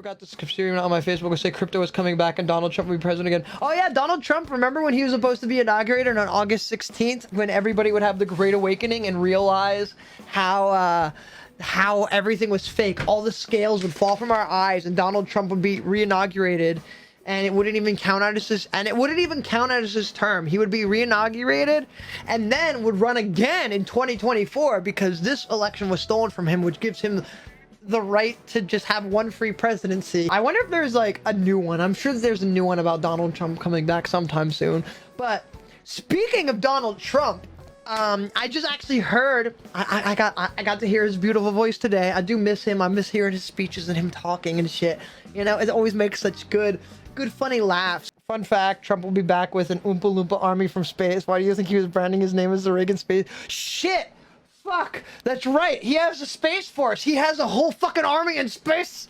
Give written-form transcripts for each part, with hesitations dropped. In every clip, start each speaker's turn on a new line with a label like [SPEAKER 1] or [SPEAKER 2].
[SPEAKER 1] forgot to stream on my Facebook and say crypto is coming back and Donald Trump will be president again. Oh yeah, Donald Trump, remember when he was supposed to be inaugurated on August 16th when everybody would have the Great Awakening and realize how everything was fake. All the scales would fall from our eyes and Donald Trump would be re-inaugurated and it wouldn't even count out as his term. He would be re-inaugurated and then would run again in 2024 because this election was stolen from him, which gives him the right to just have one free presidency. I wonder if there's like a new one. I'm sure there's a new one about Donald Trump coming back sometime soon. But speaking of Donald Trump, I just actually heard, I got to hear his beautiful voice today. I do miss him. I miss hearing his speeches and him talking and shit. You know, it always makes such good funny laughs. Fun fact, Trump will be back with an Oompa Loompa army from space. Why do you think he was branding his name as the Reagan space? Shit! Fuck! That's right! He has a space force! He has a whole fucking army in space!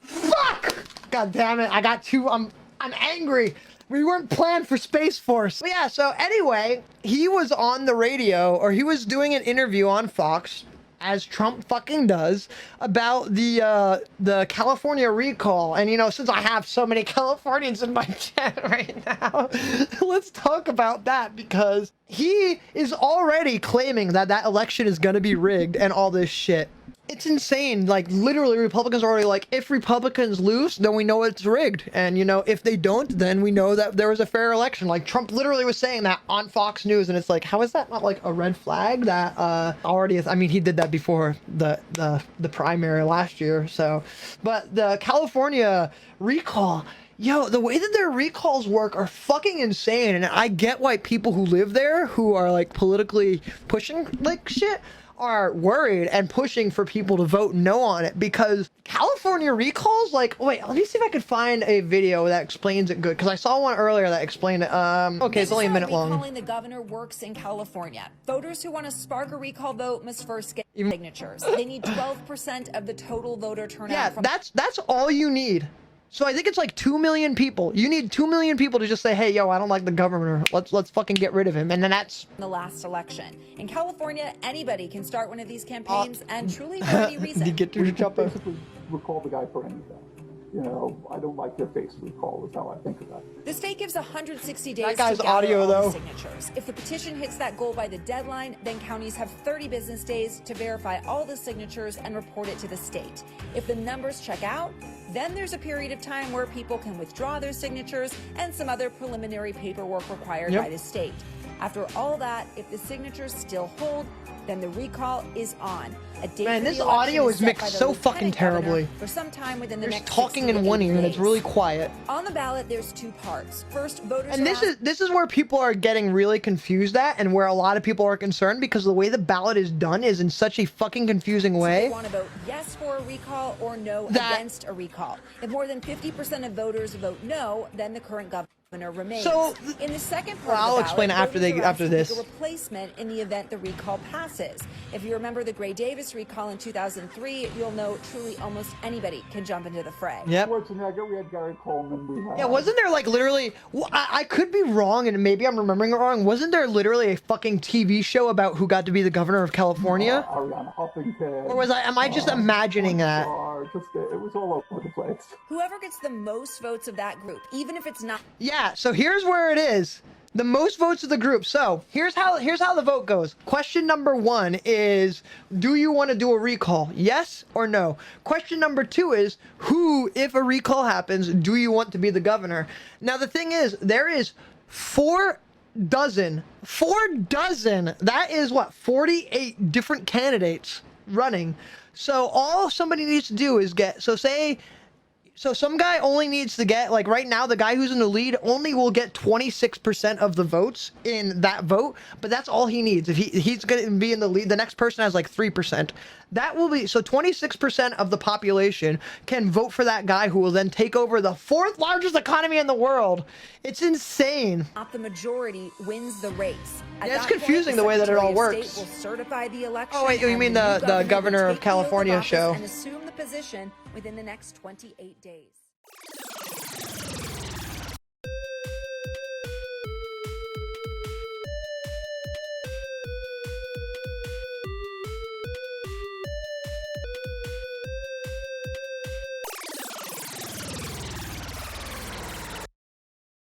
[SPEAKER 1] Fuck! God damn it, I got too... I'm angry! We weren't planned for Space Force. But yeah, so anyway, he was on the radio, or he was doing an interview on Fox, as Trump fucking does, about the California recall. And you know, since I have so many Californians in my chat right now, let's talk about that, because he is already claiming that that election is gonna be rigged and all this shit. It's insane. Like, literally, Republicans are already like, if Republicans lose, then we know it's rigged. And, you know, if they don't, then we know that there was a fair election. Like, Trump literally was saying that on Fox News, and it's like, how is that not, like, a red flag that already is? I mean, he did that before the primary last year, so. But the California recall, yo, the way that their recalls work are fucking insane. And I get why people who live there, who are, like, politically pushing, like, shit, are worried and pushing for people to vote no on it, because California recalls, like, wait, let me see if I could find a video that explains it good, because I saw one earlier that explained it. Okay, it's only a minute long.
[SPEAKER 2] Recalling the governor works in California. Voters who want to spark a recall vote must first get signatures. They need 12% of the total voter turnout.
[SPEAKER 1] Yeah, that's all you need. So I think it's like 2 million people. You need 2 million people to just say, hey, yo, I don't like the governor. Let's fucking get rid of him. And then that's
[SPEAKER 2] the last election. In California, anybody can start one of these campaigns and truly for any reason.
[SPEAKER 1] You get to jump in.
[SPEAKER 3] Basically recall the guy for anything. You know, I don't like your face recall is how I think of that.
[SPEAKER 2] The state gives 160 days
[SPEAKER 1] that guy's
[SPEAKER 2] to gather
[SPEAKER 1] audio,
[SPEAKER 2] all
[SPEAKER 1] though.
[SPEAKER 2] the signatures. If the petition hits that goal by the deadline, then counties have 30 business days to verify all the signatures and report it to the state. If the numbers check out, then there's a period of time where people can withdraw their signatures and some other preliminary paperwork required by the state. After all that, if the signatures still hold, then the recall is on.
[SPEAKER 1] Man, this audio is mixed so fucking terribly.
[SPEAKER 2] For some time within the next
[SPEAKER 1] talking in one ear and it's really quiet.
[SPEAKER 2] On the ballot, there's two parts. First, voters.
[SPEAKER 1] And this is where people are getting really confused at, and where a lot of people are concerned, because the way the ballot is done is in such a fucking confusing way.
[SPEAKER 2] They want to vote yes for a recall or no against a recall. If more than 50% of voters vote no, then the current governor remains.
[SPEAKER 1] So
[SPEAKER 2] in the second part,
[SPEAKER 1] I'll explain after this.
[SPEAKER 2] A replacement in the event the recall passes. If you remember the Gray Davis recall in 2003, you'll know truly almost anybody can jump into the fray.
[SPEAKER 1] Yep.
[SPEAKER 3] Schwarzenegger, we had Gary Coleman. We had.
[SPEAKER 1] Yeah, wasn't there like literally? I could be wrong, and maybe I'm remembering it wrong. Wasn't there literally a fucking TV show about who got to be the governor of California?
[SPEAKER 3] Ariana Huffington.
[SPEAKER 1] Or am I just imagining that?
[SPEAKER 3] It was all over the place.
[SPEAKER 2] Whoever gets the most votes of that group, even if it's not.
[SPEAKER 1] Yeah, so here's where it is. The most votes of the group. So here's how the vote goes. Question number 1 is, do you want to do a recall? Yes or no? Question number 2 is, who, if a recall happens, do you want to be the governor? Now the thing is, there is 4 dozen. That is what, 48 different candidates running. So all somebody needs to do is get, so some guy only needs to get, like right now, the guy who's in the lead only will get 26% of the votes in that vote, but that's all he needs. If he's going to be in the lead, the next person has like 3%. That will be, so 26% of the population can vote for that guy who will then take over the 4th largest economy in the world. It's insane.
[SPEAKER 2] Not the majority wins the race.
[SPEAKER 1] Yeah, it's confusing the way that it all works.
[SPEAKER 2] Will certify the election.
[SPEAKER 1] Oh wait, you mean the governor of California show?
[SPEAKER 2] And assume the position within the next 28 days.